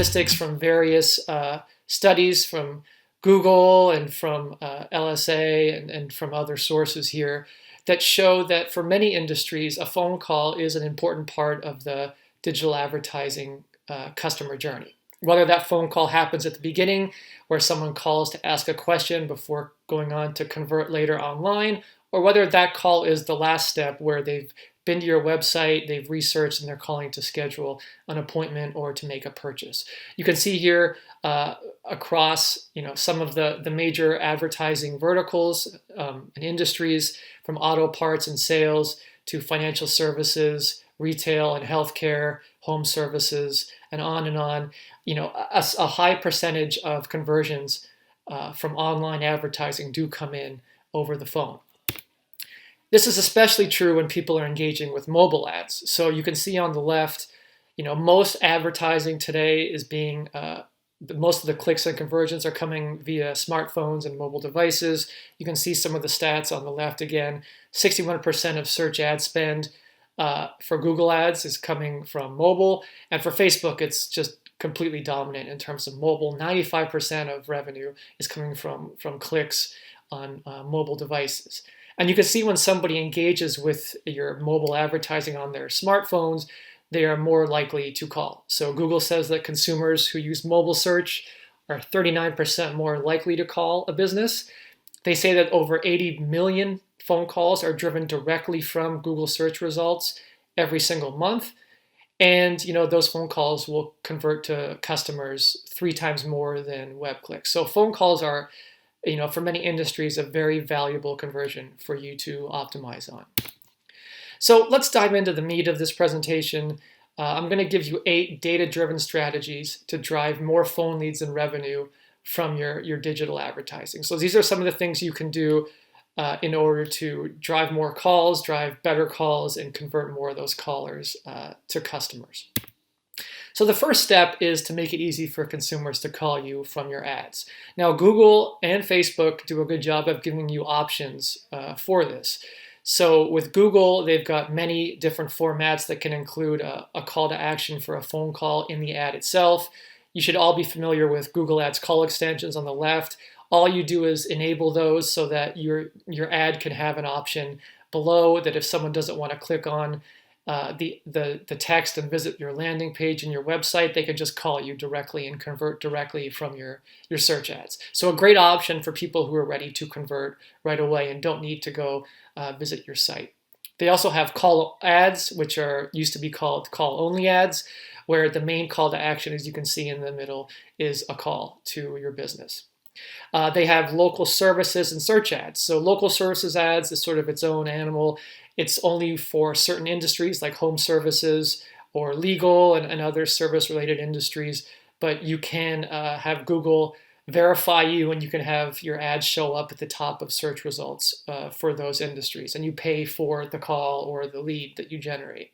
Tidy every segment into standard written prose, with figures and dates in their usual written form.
statistics from various studies from Google and from LSA and from other sources here that show that for many industries, a phone call is an important part of the digital advertising customer journey. Whether that phone call happens at the beginning, where someone calls to ask a question before going on to convert later online, or whether that call is the last step where they've been to your website, they've researched, and they're calling to schedule an appointment or to make a purchase. You can see here across some of the major advertising verticals and industries, from auto parts and sales to financial services, retail and healthcare, home services, and on and on. A high percentage of conversions from online advertising do come in over the phone. This is especially true when people are engaging with mobile ads. So you can see on the left, most advertising today is being, most of the clicks and conversions are coming via smartphones and mobile devices. You can see some of the stats on the left again. 61% of search ad spend for Google ads is coming from mobile. And for Facebook, it's just completely dominant in terms of mobile. 95% of revenue is coming from clicks on mobile devices. And you can see when somebody engages with your mobile advertising on their smartphones, they are more likely to call. So Google says that consumers who use mobile search are 39% more likely to call a business. They say that over 80 million phone calls are driven directly from Google search results every single month. And those phone calls will convert to customers 3 times more than web clicks. So phone calls are, for many industries, a very valuable conversion for you to optimize on. So let's dive into the meat of this presentation. I'm going to give you 8 data-driven strategies to drive more phone leads and revenue from your digital advertising. So these are some of the things you can do in order to drive more calls, drive better calls, and convert more of those callers to customers. So the first step is to make it easy for consumers to call you from your ads. Now, Google and Facebook do a good job of giving you options for this. So with Google, they've got many different formats that can include a call to action for a phone call in the ad itself. You should all be familiar with Google Ads call extensions on the left. All you do is enable those so that your ad can have an option below that if someone doesn't want to click on the text and visit your landing page and your website, they can just call you directly and convert directly from your search ads. So a great option for people who are ready to convert right away and don't need to go visit your site. They also have call ads, which used to be called call only ads, where the main call to action, as you can see in the middle, is a call to your business. They have local services and search ads. So local services ads is sort of its own animal. It's only for certain industries like home services or legal and other service-related industries, but you can have Google verify you and you can have your ads show up at the top of search results for those industries, and you pay for the call or the lead that you generate.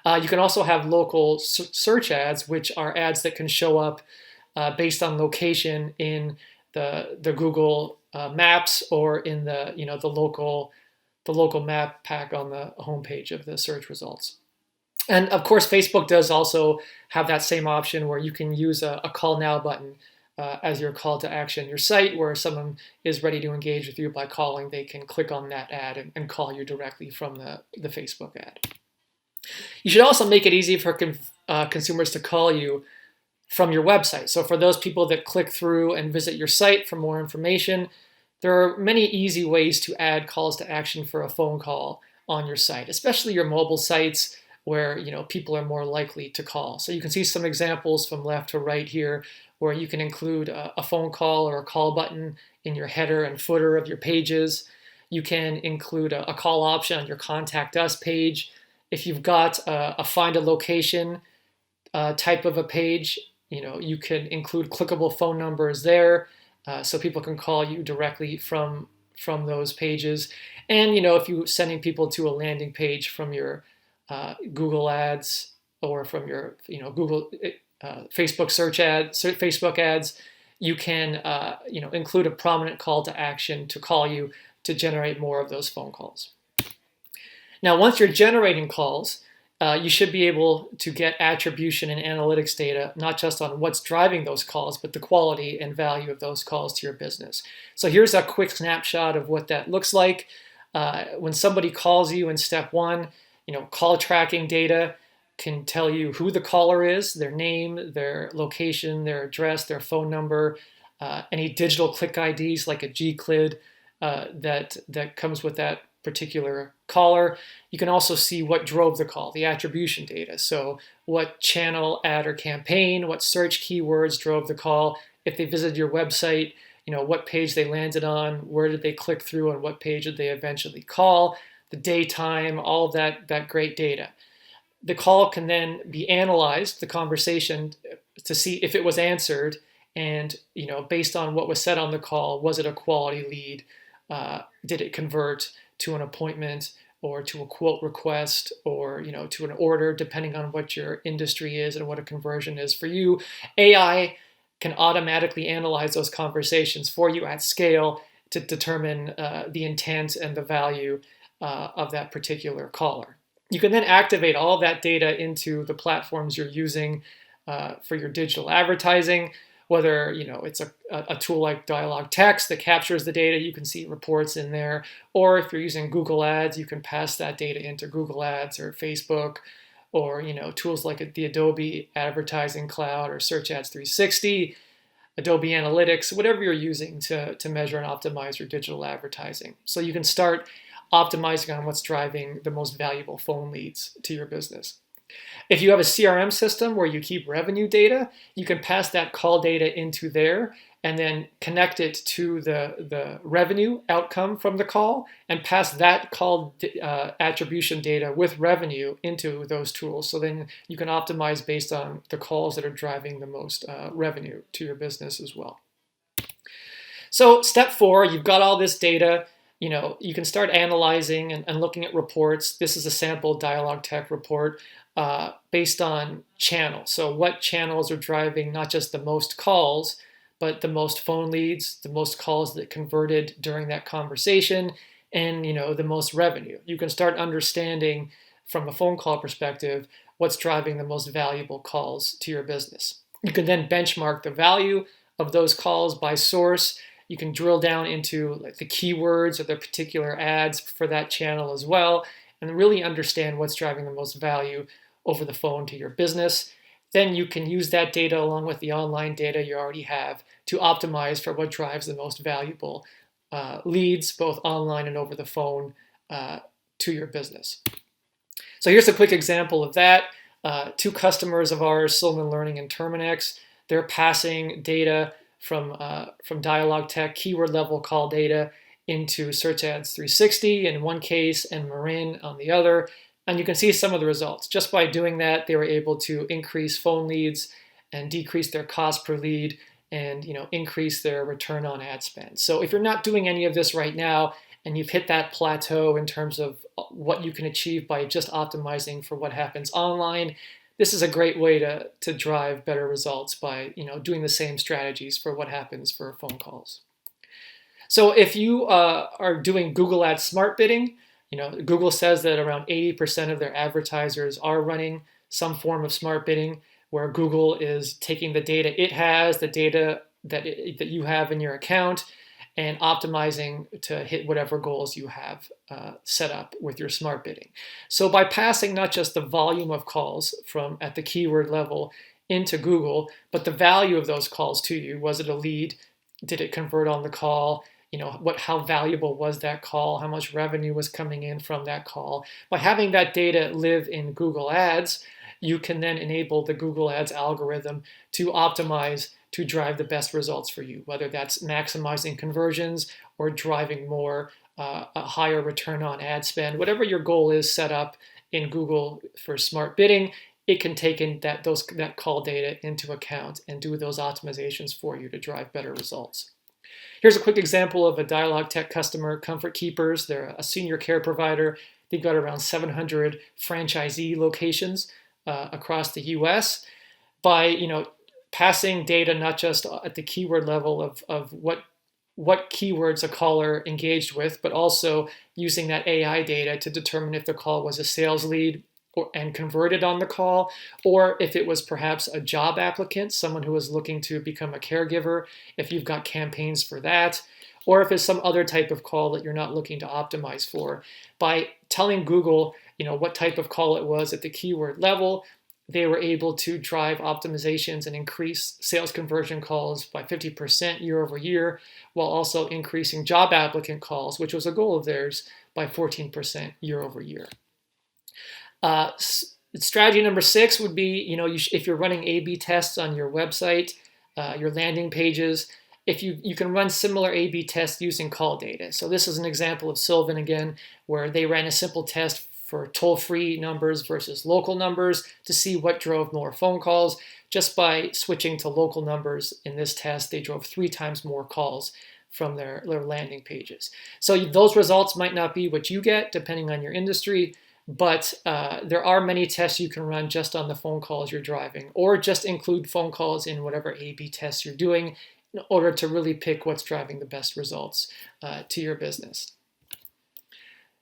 You can also have local search ads, which are ads that can show up based on location in the Google Maps or in the local map pack on the homepage of the search results. And of course, Facebook does also have that same option where you can use a call now button as your call to action. Your site where someone is ready to engage with you by calling, they can click on that ad and call you directly from the Facebook ad. You should also make it easy for consumers to call you from your website. So for those people that click through and visit your site for more information, there are many easy ways to add calls to action for a phone call on your site, especially your mobile sites where people are more likely to call. So you can see some examples from left to right here where you can include a phone call or a call button in your header and footer of your pages. You can include a call option on your Contact Us page. If you've got a find a location type of a page, you can include clickable phone numbers there so people can call you directly from those pages. And if you're sending people to a landing page from your Google ads or from your Google Facebook search ads, Facebook ads, you can include a prominent call to action to call you to generate more of those phone calls. Now, once you're generating calls, you should be able to get attribution and analytics data, not just on what's driving those calls, but the quality and value of those calls to your business. So here's a quick snapshot of what that looks like. When somebody calls you in step one, call tracking data can tell you who the caller is, their name, their location, their address, their phone number, any digital click IDs like a GCLID that comes with that particular caller. You can also see what drove the call, the attribution data. So what channel, ad, or campaign, what search keywords drove the call. If they visited your website, what page they landed on, where did they click through, and what page did they eventually call, the day, time, all of that great data. The call can then be analyzed, the conversation, to see if it was answered, and based on what was said on the call, was it a quality lead? Did it convert to an appointment or to a quote request or to an order, depending on what your industry is and what a conversion is for you. AI can automatically analyze those conversations for you at scale to determine the intent and the value of that particular caller. You can then activate all that data into the platforms you're using for your digital advertising. Whether it's a tool like Dialog Text that captures the data, you can see reports in there. Or if you're using Google Ads, you can pass that data into Google Ads or Facebook, or tools like the Adobe Advertising Cloud or Search Ads 360, Adobe Analytics, whatever you're using to measure and optimize your digital advertising. So you can start optimizing on what's driving the most valuable phone leads to your business. If you have a CRM system where you keep revenue data, you can pass that call data into there and then connect it to the revenue outcome from the call and pass that call attribution data with revenue into those tools. So then you can optimize based on the calls that are driving the most revenue to your business as well. So step 4, you've got all this data. You can start analyzing and looking at reports. This is a sample Dialog Tech report based on channel. So what channels are driving not just the most calls, but the most phone leads, the most calls that converted during that conversation, and the most revenue. You can start understanding from a phone call perspective what's driving the most valuable calls to your business. You can then benchmark the value of those calls by source. You can drill down into the keywords or the particular ads for that channel as well, and really understand what's driving the most value over the phone to your business. Then you can use that data along with the online data you already have to optimize for what drives the most valuable leads, both online and over the phone, to your business. So here's a quick example of that. 2 customers of ours, Silman Learning and Terminex, they're passing data from Dialog Tech keyword level call data into Search Ads 360 in one case and Marin on the other. And you can see some of the results. Just by doing that, they were able to increase phone leads and decrease their cost per lead and increase their return on ad spend. So if you're not doing any of this right now and you've hit that plateau in terms of what you can achieve by just optimizing for what happens online, this is a great way to drive better results by doing the same strategies for what happens for phone calls. So if you are doing Google Ads smart bidding, Google says that around 80% of their advertisers are running some form of smart bidding, where Google is taking the data it has, the data that you have in your account, and optimizing to hit whatever goals you have set up with your smart bidding. So by passing not just the volume of calls from at the keyword level into Google, but the value of those calls to you. Was it a lead? Did it convert on the call? How valuable was that call? How much revenue was coming in from that call? By having that data live in Google Ads, you can then enable the Google Ads algorithm to optimize to drive the best results for you, whether that's maximizing conversions or driving more, a higher return on ad spend. Whatever your goal is set up in Google for smart bidding, it can take in that call data into account and do those optimizations for you to drive better results. Here's a quick example of a Dialog Tech customer, Comfort Keepers. They're a senior care provider. They've got around 700 franchisee locations across the U.S. By passing data not just at the keyword level of what keywords a caller engaged with, but also using that AI data to determine if the call was a sales lead and converted on the call, or if it was perhaps a job applicant, someone who was looking to become a caregiver, if you've got campaigns for that, or if it's some other type of call that you're not looking to optimize for. By telling Google, what type of call it was at the keyword level, they were able to drive optimizations and increase sales conversion calls by 50% year over year, while also increasing job applicant calls, which was a goal of theirs, by 14% year over year. Strategy number 6 would be, if you're running A/B tests on your website, your landing pages, if you can run similar A/B tests using call data. So this is an example of Sylvan again, where they ran a simple test for toll-free numbers versus local numbers to see what drove more phone calls. Just by switching to local numbers in this test, they drove 3 times more calls from their landing pages. So those results might not be what you get depending on your industry, but there are many tests you can run just on the phone calls you're driving, or just include phone calls in whatever A/B tests you're doing in order to really pick what's driving the best results to your business.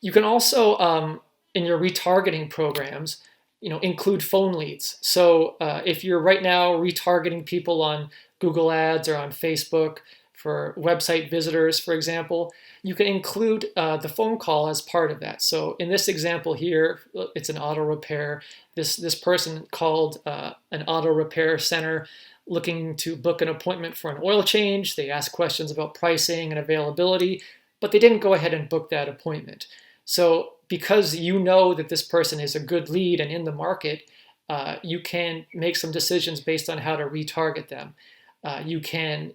You can also, in your retargeting programs, include phone leads. So if you're right now retargeting people on Google Ads or on Facebook for website visitors, for example, you can include the phone call as part of that. So in this example here, it's an auto repair. This person called an auto repair center looking to book an appointment for an oil change. They asked questions about pricing and availability, but they didn't go ahead and book that appointment. So because you know that this person is a good lead and in the market, you can make some decisions based on how to retarget them. You can,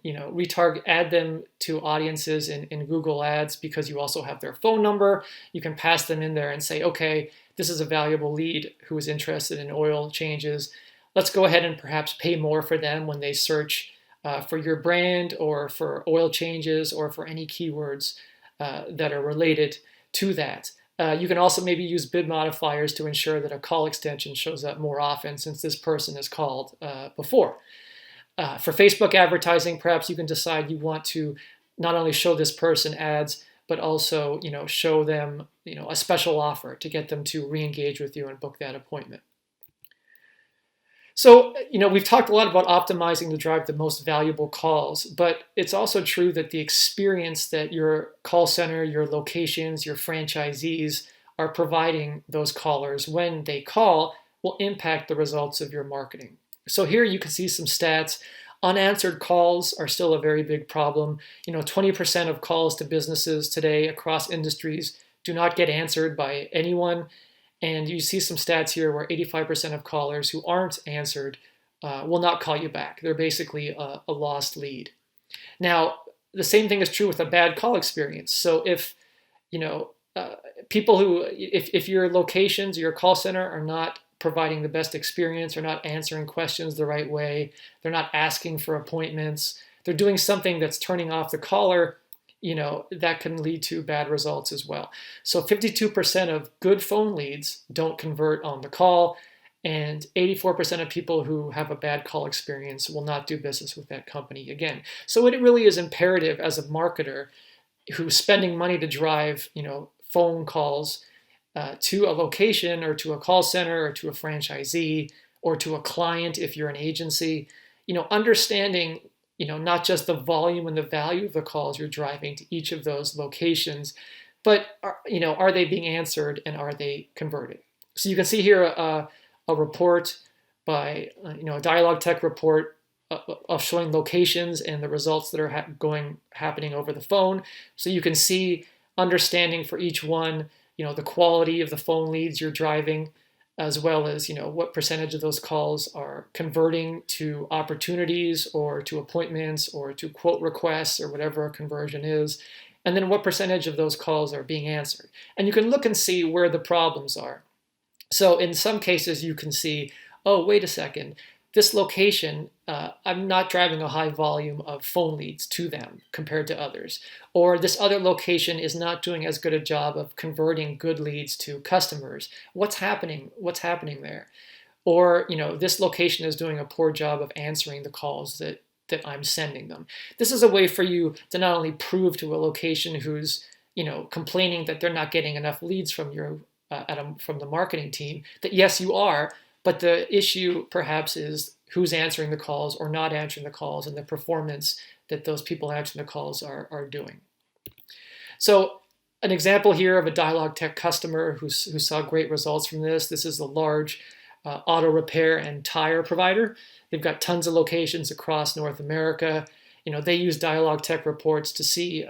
add them to audiences in Google Ads because you also have their phone number. You can pass them in there and say, okay, this is a valuable lead who is interested in oil changes. Let's go ahead and perhaps pay more for them when they search for your brand or for oil changes or for any keywords that are related to that. You can also maybe use bid modifiers to ensure that a call extension shows up more often since this person has called before. For Facebook advertising, perhaps you can decide you want to not only show this person ads, but also show them a special offer to get them to re-engage with you and book that appointment. So, we've talked a lot about optimizing to drive the most valuable calls, but it's also true that the experience that your call center, your locations, your franchisees are providing those callers when they call will impact the results of your marketing. So here you can see some stats. Unanswered calls are still a very big problem. 20% of calls to businesses today across industries do not get answered by anyone. And you see some stats here where 85% of callers who aren't answered will not call you back. They're basically a lost lead. Now, the same thing is true with a bad call experience. So if if your locations, your call center are not providing the best experience, they're not answering questions the right way, they're not asking for appointments, they're doing something that's turning off the caller, that can lead to bad results as well. So 52% of good phone leads don't convert on the call, and 84% of people who have a bad call experience will not do business with that company again. So it really is imperative as a marketer who's spending money to drive, phone calls to a location or to a call center or to a franchisee or to a client if you're an agency, understanding not just the volume and the value of the calls you're driving to each of those locations, but are they being answered and are they converted? So you can see here a report by a Dialogue Tech report of showing locations and the results that are happening over the phone. So you can see understanding for each one, the quality of the phone leads you're driving, as well as what percentage of those calls are converting to opportunities or to appointments or to quote requests or whatever a conversion is, and then what percentage of those calls are being answered. And you can look and see where the problems are. So in some cases you can see, oh, wait a second, this location, I'm not driving a high volume of phone leads to them compared to others. Or this other location is not doing as good a job of converting good leads to customers. What's happening? What's happening there? Or, this location is doing a poor job of answering the calls that I'm sending them. This is a way for you to not only prove to a location who's, complaining that they're not getting enough leads from from the marketing team that yes, you are, but the issue perhaps is who's answering the calls or not answering the calls and the performance that those people answering the calls are doing. So an example here of a Dialogue Tech customer who saw great results from this. This is a large auto repair and tire provider. They've got tons of locations across North America. They use Dialogue Tech reports to see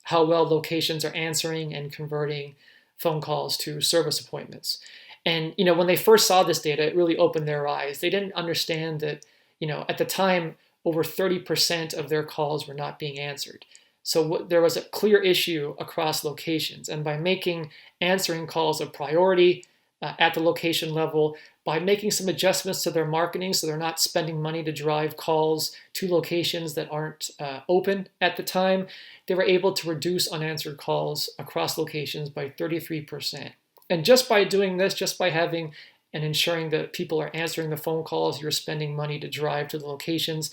how well locations are answering and converting phone calls to service appointments. And when they first saw this data, it really opened their eyes. They didn't understand that at the time over 30% of their calls were not being answered. So there was a clear issue across locations, and by making answering calls a priority at the location level, by making some adjustments to their marketing so they're not spending money to drive calls to locations that aren't open at the time, they were able to reduce unanswered calls across locations by 33%. And just by doing this, just by having and ensuring that people are answering the phone calls you're spending money to drive to the locations,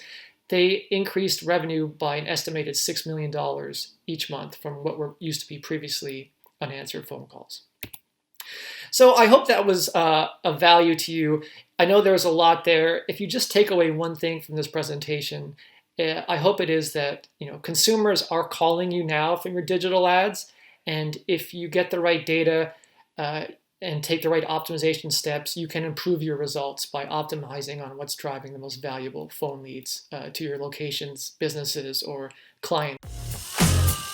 they increased revenue by an estimated $6 million each month from what used to be previously unanswered phone calls. So I hope that was of value to you. I know there's a lot there. If you just take away one thing from this presentation, I hope it is that consumers are calling you now from your digital ads, and if you get the right data and take the right optimization steps, you can improve your results by optimizing on what's driving the most valuable phone leads to your locations, businesses, or clients.